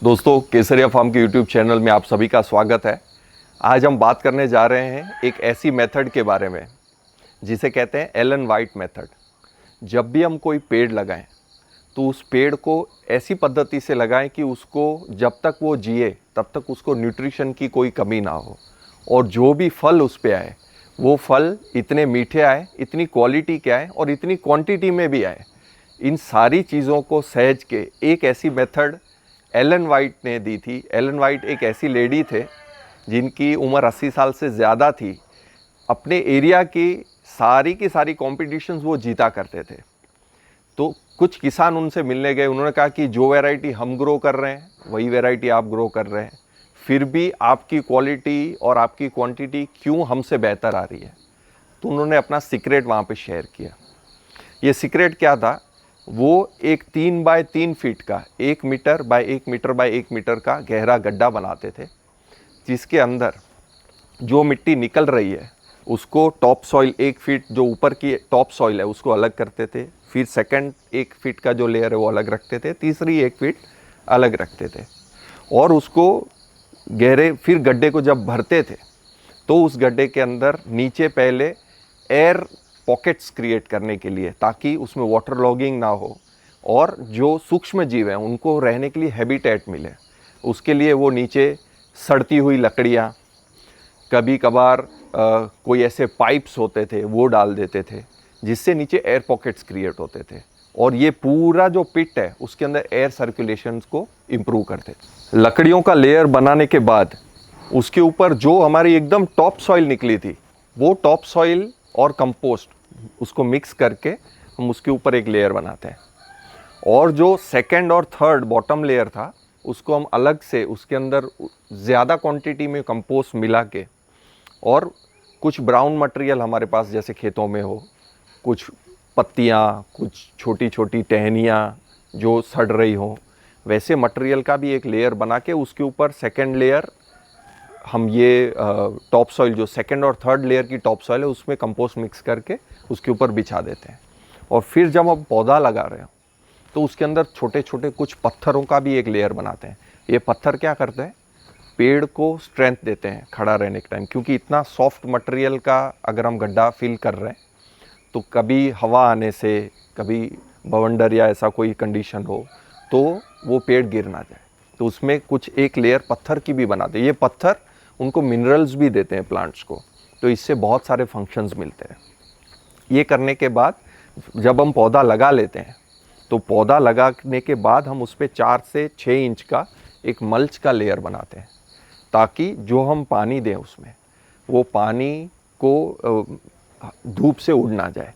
दोस्तों, केसरिया फार्म के YouTube channel में आप सभी का स्वागत है। आज हम बात करने जा रहे हैं एक ऐसी मेथड के बारे में जिसे कहते हैं एलन वाइट मेथड। जब भी हम कोई पेड़ लगाएं तो उस पेड़ को ऐसी पद्धति से लगाएं कि उसको जब तक वो जिए तब तक उसको न्यूट्रिशन की कोई कमी ना हो, और जो भी फल उस पे आए वो फल इतने मीठे आए, इतनी क्वालिटी के आए और इतनी क्वांटिटी में भी आए। इन सारी चीज़ों को सहज के एक ऐसी मेथड एलन वाइट ने दी थी। एलन वाइट एक ऐसी लेडी थे जिनकी उम्र 80 साल से ज़्यादा थी। अपने एरिया की सारी कॉम्पिटिशन्स वो जीता करते थे। तो कुछ किसान उनसे मिलने गए, उन्होंने कहा कि जो वैरायटी हम ग्रो कर रहे हैं वही वैरायटी आप ग्रो कर रहे हैं, फिर भी आपकी क्वालिटी और आपकी क्वांटिटी क्यों हमसे बेहतर आ रही है। तो उन्होंने अपना सीक्रेट वहाँ पे शेयर किया। ये सीक्रेट क्या था? वो एक 3 बाय 3 फीट का 1 metre by 1 metre by 1 metre का गहरा गड्ढा बनाते थे, जिसके अंदर जो मिट्टी निकल रही है उसको टॉप सॉइल 1 फीट जो ऊपर की टॉप सॉइल है उसको अलग करते थे, फिर सेकंड 1 फीट का जो लेयर है वो अलग रखते थे, तीसरी 1 फीट अलग रखते थे, और उसको गहरे फिर गड्ढे को जब भरते थे तो उस गड्ढे के अंदर नीचे पहले एयर पॉकेट्स क्रिएट करने के लिए, ताकि उसमें वाटर लॉगिंग ना हो और जो सूक्ष्म जीव हैं उनको रहने के लिए हैबिटेट मिले। उसके लिए वो नीचे सड़ती हुई लकड़ियाँ, कभी कभार कोई ऐसे पाइप्स होते थे वो डाल देते थे, जिससे नीचे एयर पॉकेट्स क्रिएट होते थे, और ये पूरा जो पिट है उसके अंदर एयर सर्कुलेशन को इम्प्रूव करते थे। लकड़ियों का लेयर बनाने के बाद उसके ऊपर जो हमारी एकदम टॉप सॉइल निकली थी वो टॉप सॉइल और कंपोस्ट उसको मिक्स करके हम उसके ऊपर एक लेयर बनाते हैं, और जो सेकंड और थर्ड बॉटम लेयर था उसको हम अलग से उसके अंदर ज़्यादा क्वांटिटी में कंपोस्ट मिला के, और कुछ ब्राउन मटेरियल हमारे पास जैसे खेतों में हो, कुछ पत्तियाँ, कुछ छोटी छोटी टहनियाँ जो सड़ रही हो, वैसे मटेरियल का भी एक लेयर बना के उसके ऊपर सेकंड लेयर हम ये टॉप सॉइल जो सेकंड और थर्ड लेयर की टॉप सॉइल है उसमें कंपोस्ट मिक्स करके उसके ऊपर बिछा देते हैं। और फिर जब हम पौधा लगा रहे हो तो उसके अंदर छोटे छोटे कुछ पत्थरों का भी एक लेयर बनाते हैं। ये पत्थर क्या करते हैं? पेड़ को स्ट्रेंथ देते हैं खड़ा रहने के टाइम, क्योंकि इतना सॉफ्ट मटेरियल का अगर हम गड्ढा फिल कर रहे हैं तो कभी हवा आने से, कभी बवंडर या ऐसा कोई कंडीशन हो तो वो पेड़ गिर ना जाए, तो उसमें कुछ एक लेयर पत्थर की भी बनाते हैं। ये पत्थर उनको मिनरल्स भी देते हैं प्लांट्स को, तो इससे बहुत सारे फंक्शंस मिलते हैं। ये करने के बाद जब हम पौधा लगा लेते हैं तो पौधा लगाने के बाद हम उस पर 4 से 6 इंच का एक मल्च का लेयर बनाते हैं, ताकि जो हम पानी दें उसमें वो पानी को धूप से उड़ ना जाए।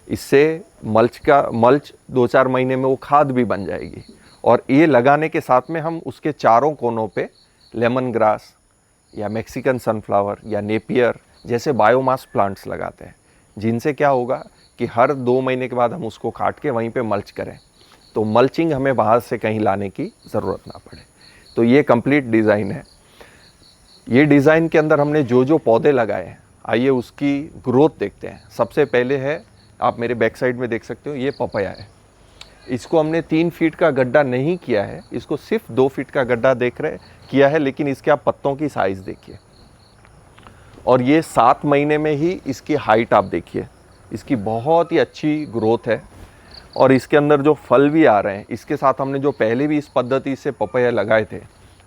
इससे मल्च 2-4 महीने में वो खाद भी बन जाएगी। और ये लगाने के साथ में हम उसके चारों कोनों पे लेमन ग्रास या मैक्सिकन सनफ्लावर या नेपियर जैसे बायोमास प्लांट्स लगाते हैं, जिनसे क्या होगा कि हर 2 महीने के बाद हम उसको काट के वहीं पे मल्च करें, तो मल्चिंग हमें बाहर से कहीं लाने की ज़रूरत ना पड़े। तो ये कंप्लीट डिज़ाइन है। ये डिज़ाइन के अंदर हमने जो जो पौधे लगाए हैं, आइए उसकी ग्रोथ देखते हैं। सबसे पहले है, आप मेरे बैक साइड में देख सकते हो, ये पपाया है। इसको हमने 3 फीट का गड्ढा नहीं किया है, इसको सिर्फ 2 फीट का गड्ढा किया है, लेकिन इसके आप पत्तों की साइज़ देखिए, और ये 7 महीने में ही इसकी हाइट आप देखिए, इसकी बहुत ही अच्छी ग्रोथ है। और इसके अंदर जो फल भी आ रहे हैं, इसके साथ हमने जो पहले भी इस पद्धति से पपाया लगाए थे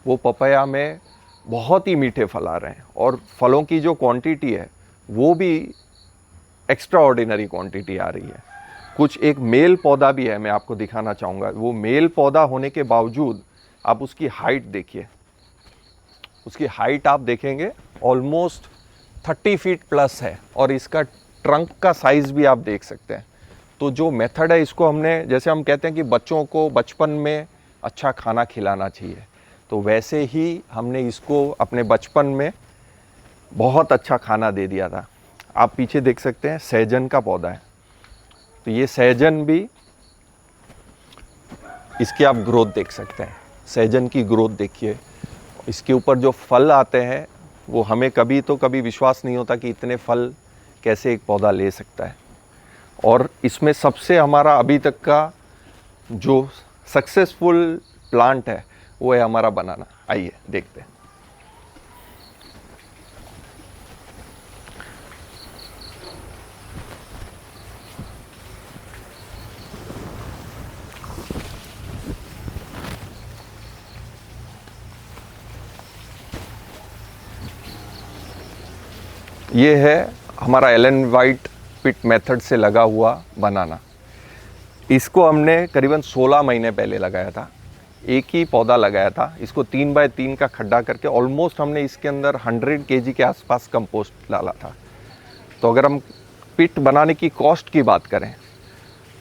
वो पपाया में बहुत ही मीठे फल आ रहे हैं, और फलों की जो क्वांटिटी है वो भी एक्स्ट्रा ऑर्डिनरी क्वांटिटी आ रही है। कुछ एक मेल पौधा भी है, मैं आपको दिखाना चाहूँगा। वो मेल पौधा होने के बावजूद आप उसकी हाइट देखिए, उसकी हाइट आप देखेंगे ऑलमोस्ट 30 फीट प्लस है, और इसका ट्रंक का साइज़ भी आप देख सकते हैं। तो जो मेथड है, इसको हमने, जैसे हम कहते हैं कि बच्चों को बचपन में अच्छा खाना खिलाना चाहिए, तो वैसे ही हमने इसको अपने बचपन में बहुत अच्छा खाना दे दिया था। आप पीछे देख सकते हैं सहजन का पौधा है, तो ये सहजन भी, इसकी आप ग्रोथ देख सकते हैं, सहजन की ग्रोथ देखिए। इसके ऊपर जो फल आते हैं वो हमें कभी विश्वास नहीं होता कि इतने फल कैसे एक पौधा ले सकता है। और इसमें सबसे हमारा अभी तक का जो सक्सेसफुल प्लांट है वो है हमारा बनाना। आइए देखते हैं। ये है हमारा एलन वाइट पिट मेथड से लगा हुआ बनाना। इसको हमने करीबन 16 महीने पहले लगाया था, एक ही पौधा लगाया था। इसको 3 बाय 3 का खड्डा करके ऑलमोस्ट हमने इसके अंदर 100 kg के आसपास कंपोस्ट डाला था। तो अगर हम पिट बनाने की कॉस्ट की बात करें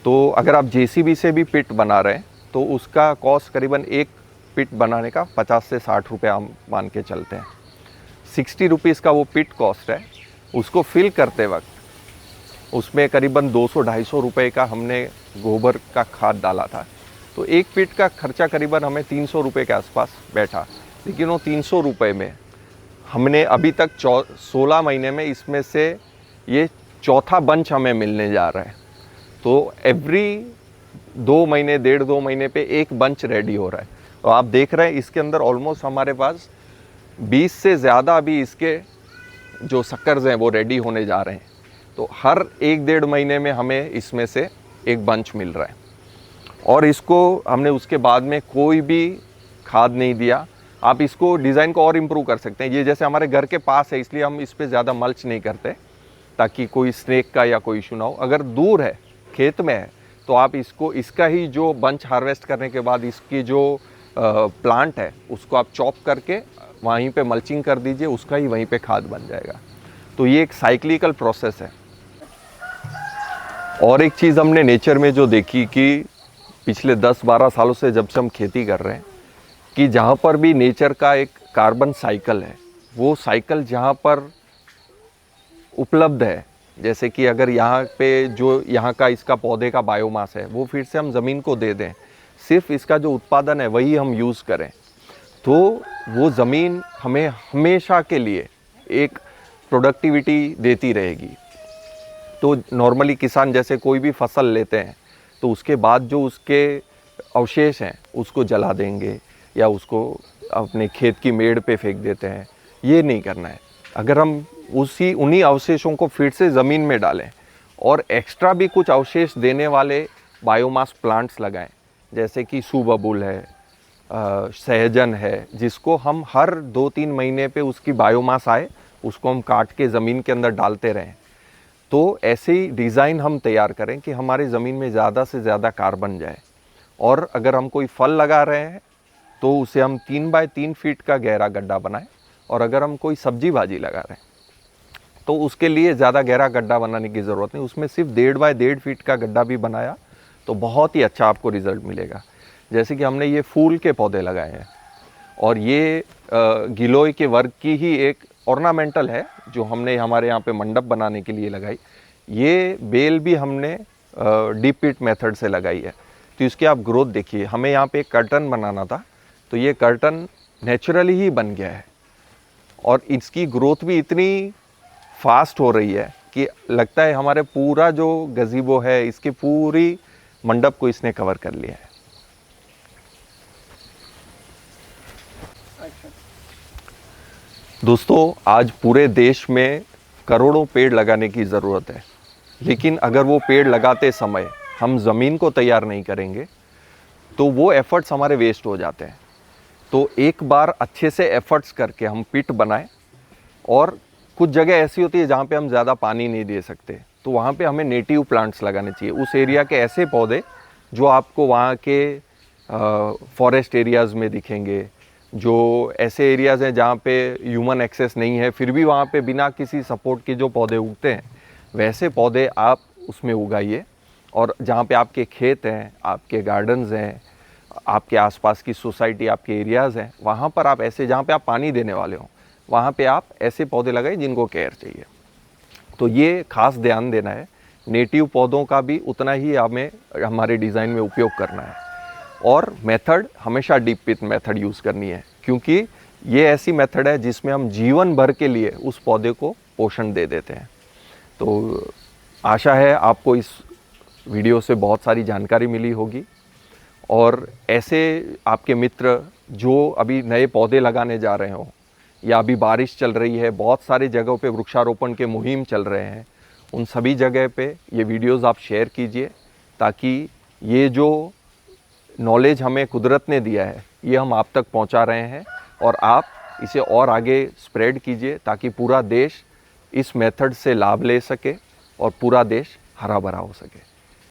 तो अगर आप जेसीबी से भी पिट बना रहे हैं तो उसका कॉस्ट करीबन एक पिट बनाने का 50 से 60 रुपये हम मान के चलते हैं। 60 रुपीज़ का वो पिट कॉस्ट है। उसको फिल करते वक्त उसमें करीबन 200-250 रुपये का हमने गोबर का खाद डाला था। तो एक पिट का खर्चा करीबन हमें 300 रुपये के आसपास बैठा। लेकिन वो 300 रुपये में हमने अभी तक 16 महीने में इसमें से ये चौथा बंच हमें मिलने जा रहा है। तो एवरी 2 महीने 1.5-2 महीने पे एक बंच रेडी हो रहा है। तो आप देख रहे हैं इसके अंदर ऑलमोस्ट हमारे पास 20 से ज़्यादा अभी इसके जो सक्कर्स हैं वो रेडी होने जा रहे हैं। तो हर 1-1.5 महीने में हमें इसमें से एक बंच मिल रहा है। और इसको हमने उसके बाद में कोई भी खाद नहीं दिया। आप इसको डिज़ाइन को और इम्प्रूव कर सकते हैं। ये जैसे हमारे घर के पास है इसलिए हम इस पर ज़्यादा मल्च नहीं करते ताकि कोई स्नेक का या कोई इशू ना हो। अगर दूर है, खेत में है, तो आप इसको इसका ही जो बंच हार्वेस्ट करने के बाद इसकी जो प्लांट है उसको आप चॉप करके वहीं पे मल्चिंग कर दीजिए, उसका ही वहीं पे खाद बन जाएगा। तो ये एक साइक्लिकल प्रोसेस है। और एक चीज़ हमने नेचर में जो देखी कि पिछले 10-12 सालों से जब से हम खेती कर रहे हैं कि जहाँ पर भी नेचर का एक कार्बन साइकिल है, वो साइकिल जहाँ पर उपलब्ध है, जैसे कि अगर यहाँ पे जो यहाँ का इसका पौधे का बायोमास है वो फिर से हम ज़मीन को दे दें, सिर्फ इसका जो उत्पादन है वही हम यूज़ करें, तो वो ज़मीन हमें हमेशा के लिए एक प्रोडक्टिविटी देती रहेगी। तो नॉर्मली किसान जैसे कोई भी फसल लेते हैं तो उसके बाद जो उसके अवशेष हैं उसको जला देंगे या उसको अपने खेत की मेड़ पे फेंक देते हैं। ये नहीं करना है। अगर हम उन्हीं अवशेषों को फिर से ज़मीन में डालें और एक्स्ट्रा भी कुछ अवशेष देने वाले बायोमास प्लांट्स लगाएं, जैसे कि सुबबुल है, सहजन है, जिसको हम हर 2-3 महीने पे उसकी बायोमास आए उसको हम काट के ज़मीन के अंदर डालते रहें। तो ऐसे ही डिज़ाइन हम तैयार करें कि हमारी ज़मीन में ज़्यादा से ज़्यादा कार्बन जाए। और अगर हम कोई फल लगा रहे हैं तो उसे हम 3 बाय 3 फीट का गहरा गड्ढा बनाएं। और अगर हम कोई सब्जी भाजी लगा रहे हैं तो उसके लिए ज़्यादा गहरा गड्ढा बनाने की ज़रूरत नहीं, उसमें सिर्फ 1.5 बाय 1.5 फीट का गड्ढा भी बनाया तो बहुत ही अच्छा आपको रिज़ल्ट मिलेगा। जैसे कि हमने ये फूल के पौधे लगाए हैं और ये गिलोय के वर्ग की ही एक ऑर्नामेंटल है जो हमने हमारे यहाँ पे मंडप बनाने के लिए लगाई। ये बेल भी हमने डीप पिट मेथड से लगाई है। तो इसकी आप ग्रोथ देखिए। हमें यहाँ पे एक कर्टन बनाना था तो ये कर्टन नेचुरली ही बन गया है और इसकी ग्रोथ भी इतनी फास्ट हो रही है कि लगता है हमारे पूरा जो गज़ीबो है इसकी पूरी मंडप को इसने कवर कर लिया है। दोस्तों, आज पूरे देश में करोड़ों पेड़ लगाने की ज़रूरत है, लेकिन अगर वो पेड़ लगाते समय हम ज़मीन को तैयार नहीं करेंगे तो वो एफ़र्ट्स हमारे वेस्ट हो जाते हैं। तो एक बार अच्छे से एफ़र्ट्स करके हम पिट बनाएं। और कुछ जगह ऐसी होती है जहाँ पे हम ज़्यादा पानी नहीं दे सकते, तो वहाँ पे हमें नेटिव प्लांट्स लगाने चाहिए। उस एरिया के ऐसे पौधे जो आपको वहाँ के फॉरेस्ट एरियाज़ में दिखेंगे, जो ऐसे एरियाज़ हैं जहाँ पे ह्यूमन एक्सेस नहीं है फिर भी वहाँ पे बिना किसी सपोर्ट के जो पौधे उगते हैं, वैसे पौधे आप उसमें उगाइए। और जहाँ पे आपके खेत हैं, आपके गार्डन्स हैं, आपके आसपास की सोसाइटी, आपके एरियाज़ हैं, वहाँ पर आप ऐसे जहाँ पे आप पानी देने वाले हों वहाँ पे आप ऐसे पौधे लगाइए जिनको केयर चाहिए। तो ये खास ध्यान देना है। नेटिव पौधों का भी उतना ही हमें हमारे डिज़ाइन में उपयोग करना है। और मेथड हमेशा डीप पिट मेथड यूज़ करनी है, क्योंकि ये ऐसी मेथड है जिसमें हम जीवन भर के लिए उस पौधे को पोषण दे देते हैं। तो आशा है आपको इस वीडियो से बहुत सारी जानकारी मिली होगी और ऐसे आपके मित्र जो अभी नए पौधे लगाने जा रहे हों, या अभी बारिश चल रही है, बहुत सारी जगहों पे वृक्षारोपण के मुहिम चल रहे हैं, उन सभी जगह पे ये वीडियोस आप शेयर कीजिए, ताकि ये जो नॉलेज हमें कुदरत ने दिया है ये हम आप तक पहुंचा रहे हैं, और आप इसे और आगे स्प्रेड कीजिए ताकि पूरा देश इस मेथड से लाभ ले सके और पूरा देश हरा भरा हो सके।